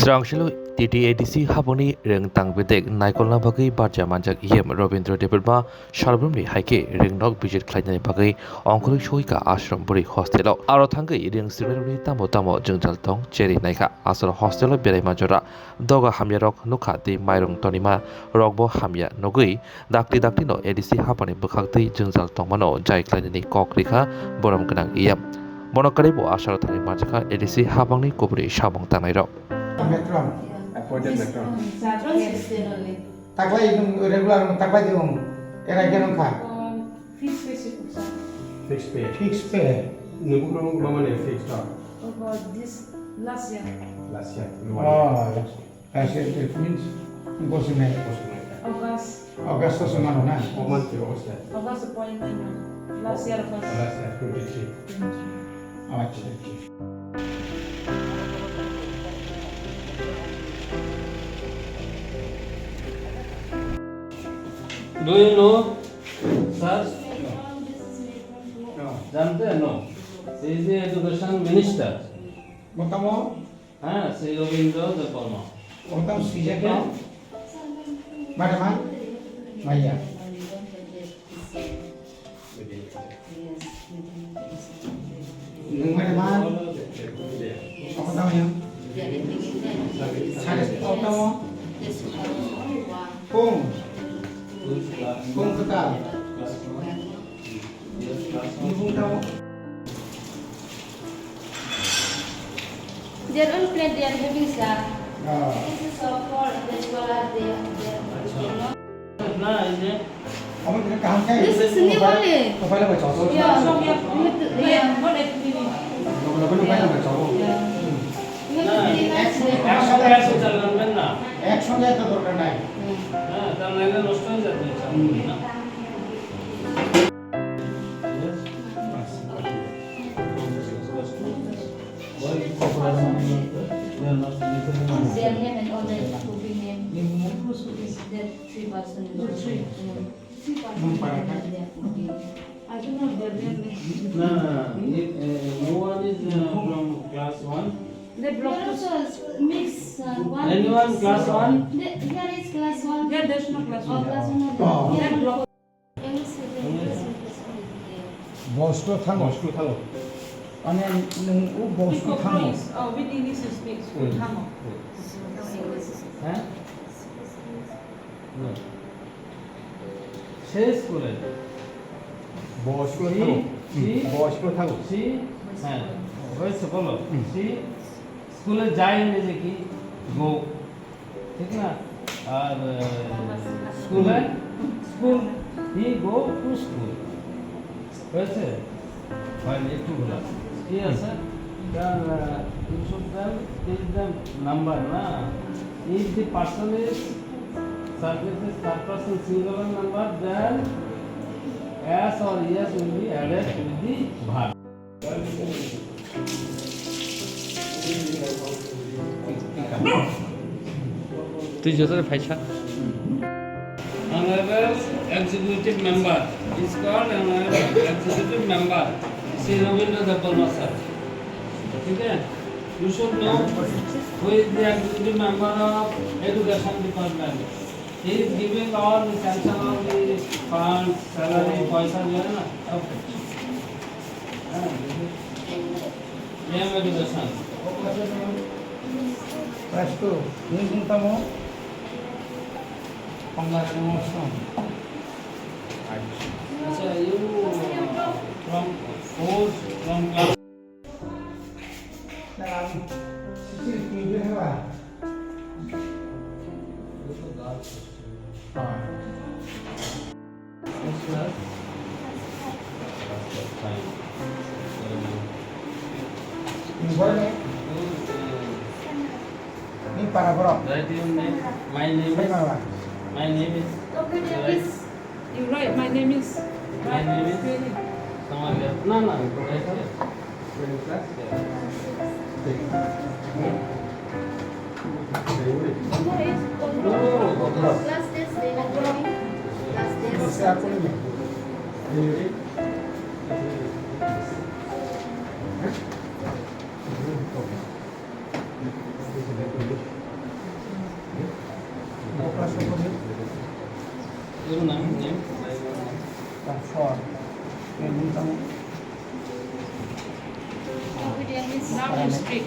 Srangshilo TTADC haboni reng tang bedek naikolna bagai barja manjak yem Robindra Develma Shalbrumni haike reng nok bijit khlainani bagai ongkoli shoika ashram buri hostelo aro thangai reng sirmeruni tamo jengjal tong cheri naika asal hostelo berai majora doga hamya rok nukha de mairong tonima rokbo hamya nogui dakti no ADC haboni bukhaktei jengjal tongmano jai khlainani kokrikha borom ganang iyam Bonokaribo asal thangai majaka ADC habangni kubri shabong tangairok Metron. Appointed metron. Taklay yung regular taklay yung era ganun ka. Fixed pay. Fixed pay. Nung mama na fixed up. This last year. Last year. Oh, last year it means impossible. August to sumano na. Month to August. August appointment. Last year was. Last year 23. Acha. Do you know, sir? जानते हैं no? He is the education minister. Motamo, Sri Ravindra Develma. motam sija ka. Madam, Maya. Madam, apa namanya? Saya motamo. Kung ketal. Ibu tahu. Their own plate they are having, sir. Ah. This is so for the scholar they are. Nah, ini. Kamu tidak kaham kan? This is new only. Kau boleh baca tu. Yeah. So we have Yeah. what if we Kau boleh baca tu. একসাথে আছে চালাবেন না একসঙ্গে এত দরকার নাই। হ্যাঁ তার নাইলে নষ্ট হয়ে যাবে না Their name and all that to be named. There 3%. Three I don't know their name. No, no one is from class 1. They There block us. also mix one. Anyone class 1? There is class one. Yeah, there's no class. Oh, class one. Oh. They Yeah. block. বস্তু থাকো। Moscow থাকো। মানে ও বস্তু Because থাকো। mix. Oh, with English is mixed with Tamil. হ্যাঁ No. শেষ করে বয়স্ক থাকো। বয়স্ক থাকো। সি হ্যাঁ হয়েছে বলো সি স্কুলে যায় ইংরেজি কি গো ঠিক না আর স্কুলে school he go to school হয়েছে হয়নি একটু ভুলা কি আছে you should then is the number na if the person is subject is third person singular number then s or es will be added with the verb তুই যতটা ফাইছা Honorable executive member is called honorable executive member Sri Ravindra Develma sir. Okay? You should know who is the executive member of education department. He is giving all the sanction of the funds, salary, paisa, na. Okay. AM education. Resto, ini kamu. Pengalaman. So you from course from class. Dalam sisi video apa? Ini boleh? Ini para bro. Write your name. My name is. Bagaimana? My name is. Okay, there Right. is. You write my name is. My name is. Really? Samalia. No, no. Right here. Class test they are doing. Class test. Bisa aku ini. Ini. Hah? Ibu nama name? That's for. Ini kamu. Obedient is Now you speak.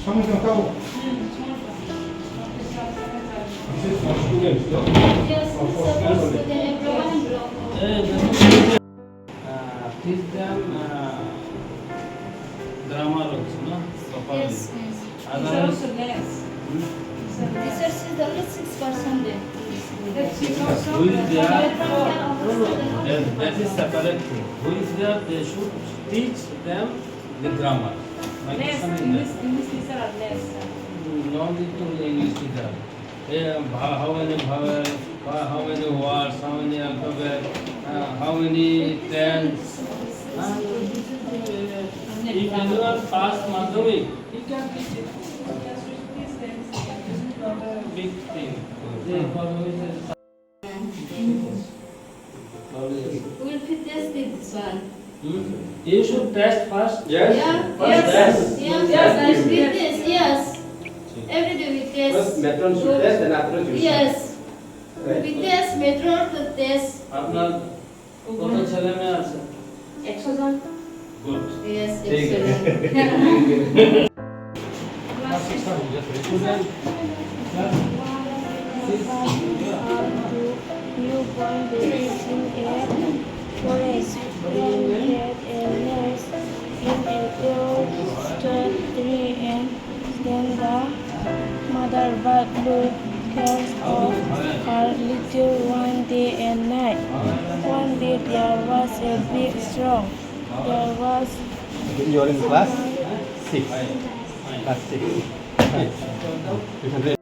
Sama-sama kamu. Yes, supposed to the everyone block. Teach them grammar also, no? Properly. Yes, yes. It's Otherwise, also less. Research is only 6% there. That she's also who is there? Yes. That is separate thing. Who is there? They should teach them the grammar. My less. question is English teacher are less. that. No need to English teacher. How many vowels, how many words, how many alphabet, how many tense. If anyone pass Madhyamik, he can teach it. It's not a big thing. They always We'll fit this one. You should test first. Yes. Yeah, First yes, test. yes, Yes, yes, yes. with this, yes. Every day we test. First matron should test, then after you should. Yes. Right. We test, metro to test. আপনার কত ছেলে মেয়ে আছে? 100 জন. Good. Yes, Take it. excellent. Student class You born in a forest, planted a nest in a closed tree, and then the mother bird took care of her little one day and night. One day there was a big storm. There was You are in class 6. Class 6.